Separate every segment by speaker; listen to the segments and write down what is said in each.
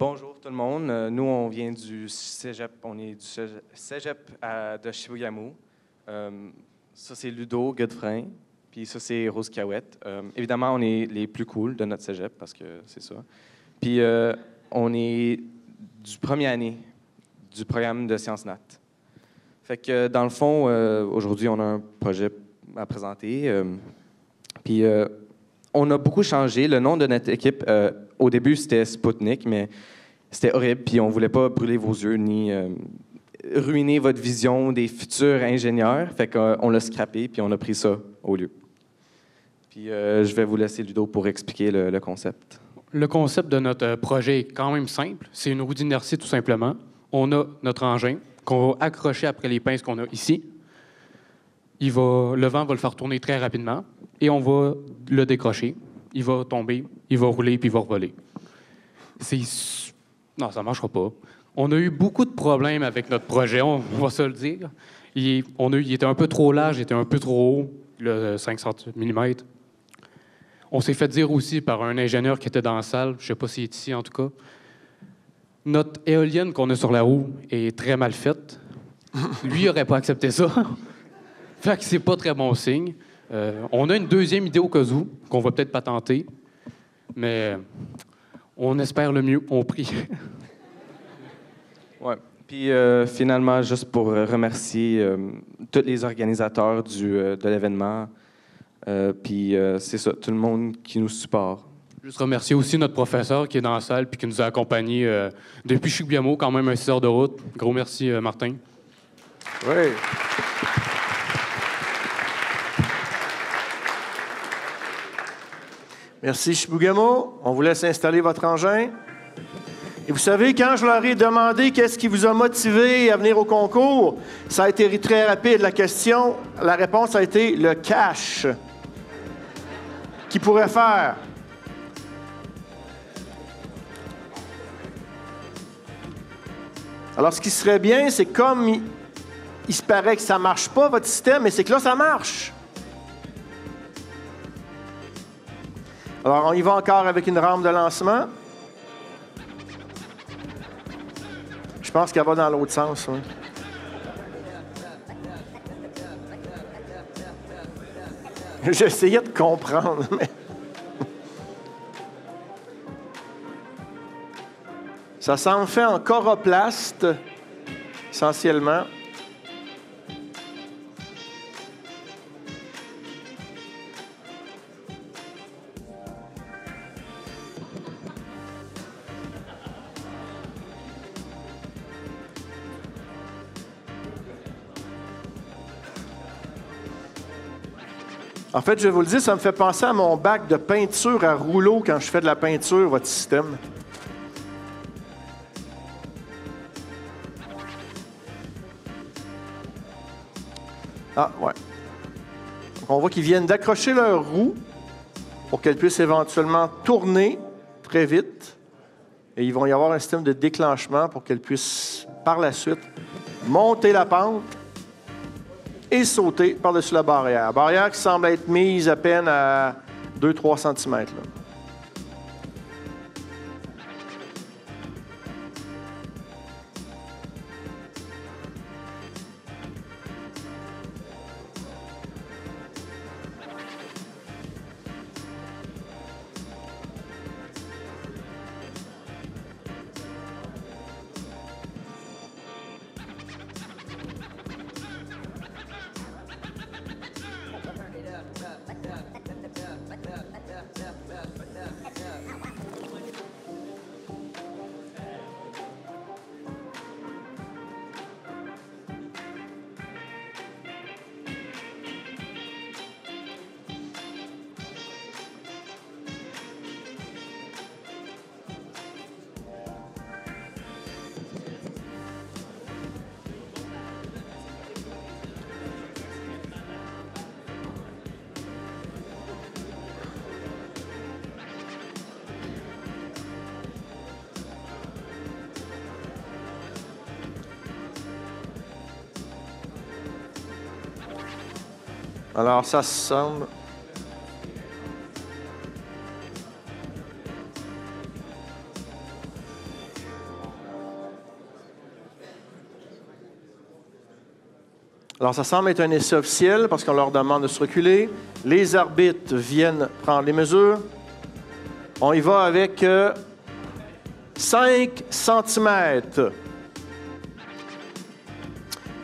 Speaker 1: Bonjour tout le monde. Nous, on vient du cégep. On est du cégep de Chibougamau. Ça, c'est Ludo Godefrain. Puis ça, c'est Rose Cahouette. Évidemment, on est les plus cool de notre cégep parce que c'est ça. Puis on est du première année du programme de Sciences Nat. Fait que dans le fond, aujourd'hui, on a un projet à présenter. Puis on a beaucoup changé. Le nom de notre équipe, au début, c'était Spoutnik, mais c'était horrible. Puis on voulait pas brûler vos yeux ni ruiner votre vision des futurs ingénieurs. Fait qu'on l'a scrappé, puis on a pris ça au lieu. Puis je vais vous laisser Ludo pour expliquer le concept.
Speaker 2: Le concept de notre projet est quand même simple. C'est une roue d'inertie, tout simplement. On a notre engin qu'on va accrocher après les pinces qu'on a ici. Le vent va le faire tourner très rapidement et on va le décrocher. Il va tomber, il va rouler puis il va revoler. Non, ça ne marchera pas. On a eu beaucoup de problèmes avec notre projet, on va se le dire. Il était un peu trop large, il était un peu trop haut, le 5 mm. On s'est fait dire aussi par un ingénieur qui était dans la salle, je ne sais pas s'il est ici en tout cas, notre éolienne qu'on a sur la roue est très mal faite. Lui, il n'aurait pas accepté ça. Fait que c'est pas très bon signe. On a une deuxième idée au cas où, qu'on va peut-être patenter, mais on espère le mieux, on prie.
Speaker 1: Ouais. Puis finalement, juste pour remercier tous les organisateurs de l'événement, puis c'est ça, tout le monde qui nous supporte.
Speaker 2: Juste remercier aussi notre professeur qui est dans la salle puis qui nous a accompagnés depuis Chibougamau, quand même un 6 heures de route. Gros merci, Martin.
Speaker 3: Oui. Merci, Chibougamau. On vous laisse installer votre engin. Et vous savez, quand je leur ai demandé qu'est-ce qui vous a motivé à venir au concours, ça a été très rapide. La réponse a été le cash. Qui pourrait faire? Alors, ce qui serait bien, c'est comme il se paraît que ça ne marche pas, votre système, mais c'est que là, ça marche. Alors, on y va encore avec une rampe de lancement. Je pense qu'elle va dans l'autre sens. Oui. J'essayais de comprendre, mais... Ça semble fait en coroplaste, essentiellement. En fait, je vais vous le dire, ça me fait penser à mon bac de peinture à rouleau quand je fais de la peinture, votre système. Ah, ouais. Donc, on voit qu'ils viennent d'accrocher leur roue pour qu'elle puisse éventuellement tourner très vite. Et ils vont y avoir un système de déclenchement pour qu'elle puisse, par la suite, monter la pente et sauter par-dessus la barrière. Barrière qui semble être mise à peine à 2-3 cm. Là. Alors, ça semble... Alors, ça semble être un essai officiel parce qu'on leur demande de se reculer. Les arbitres viennent prendre les mesures. On y va avec 5 cm.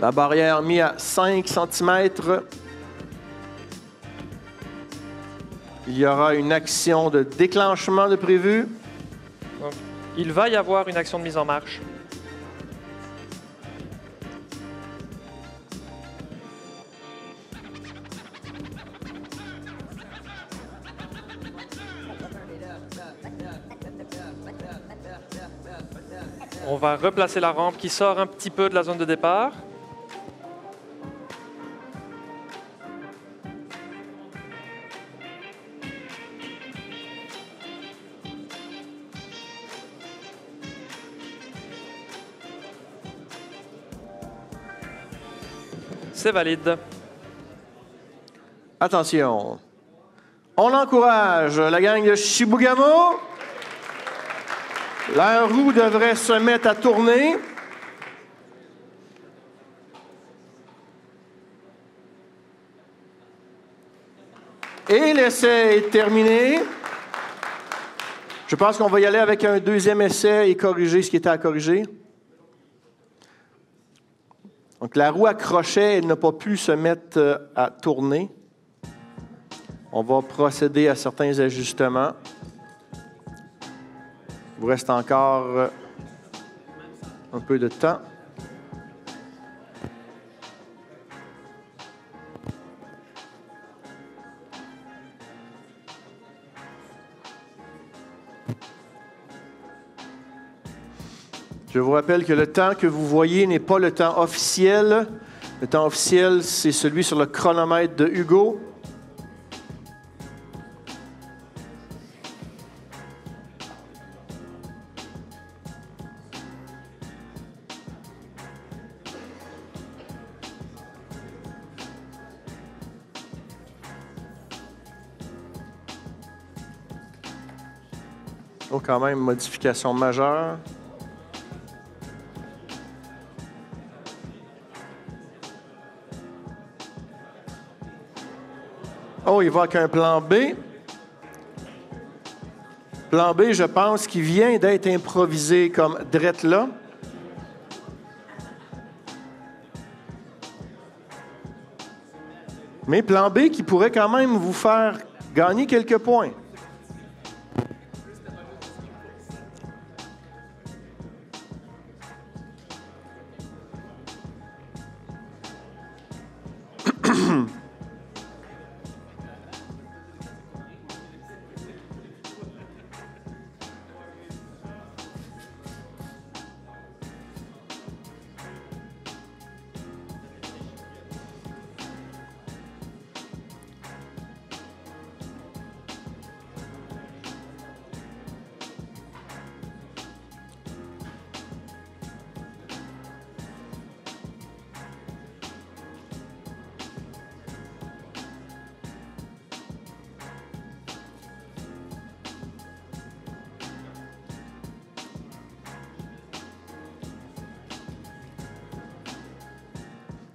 Speaker 3: La barrière mise à 5 cm. Il y aura une action de déclenchement de prévu.
Speaker 4: Donc, il va y avoir une action de mise en marche. On va replacer la rampe qui sort un petit peu de la zone de départ. C'est valide.
Speaker 3: Attention. On encourage la gang de Chibougamau. La roue devrait se mettre à tourner. Et l'essai est terminé. Je pense qu'on va y aller avec un deuxième essai et corriger ce qui était à corriger. Donc, la roue à crochet, elle n'a pas pu se mettre à tourner. On va procéder à certains ajustements. Il vous reste encore un peu de temps. Je vous rappelle que le temps que vous voyez n'est pas le temps officiel. Le temps officiel, c'est celui sur le chronomètre de Hugo. Oh, quand même, modification majeure. Oh, il va avec un plan B. Plan B, je pense qu'il vient d'être improvisé comme drette là. Mais plan B qui pourrait quand même vous faire gagner quelques points.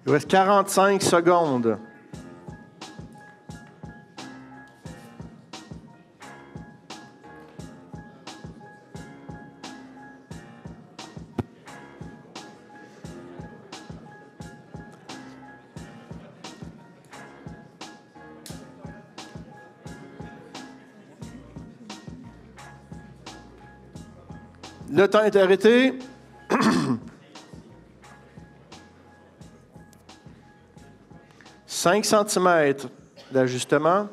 Speaker 3: Il reste 45 secondes. Le temps est arrêté. « 5 cm d'ajustement.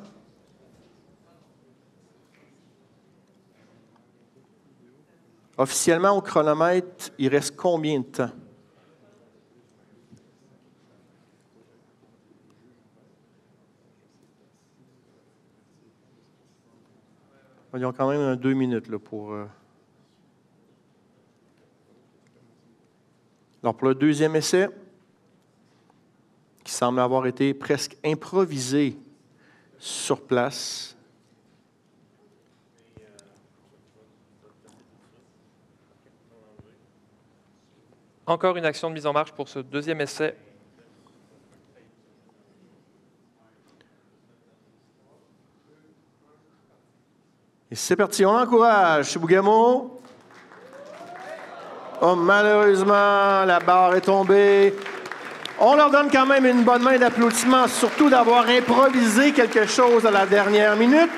Speaker 3: Officiellement, au chronomètre, il reste combien de temps? Ils ont quand même 2 minutes là, pour... Alors, pour le deuxième essai, qui semble avoir été presque improvisé sur place.
Speaker 4: Encore une action de mise en marche pour ce deuxième essai.
Speaker 3: Et c'est parti, on encourage Chibougamau. Oh, malheureusement, la barre est tombée. On leur donne quand même une bonne main d'applaudissement, surtout d'avoir improvisé quelque chose à la dernière minute.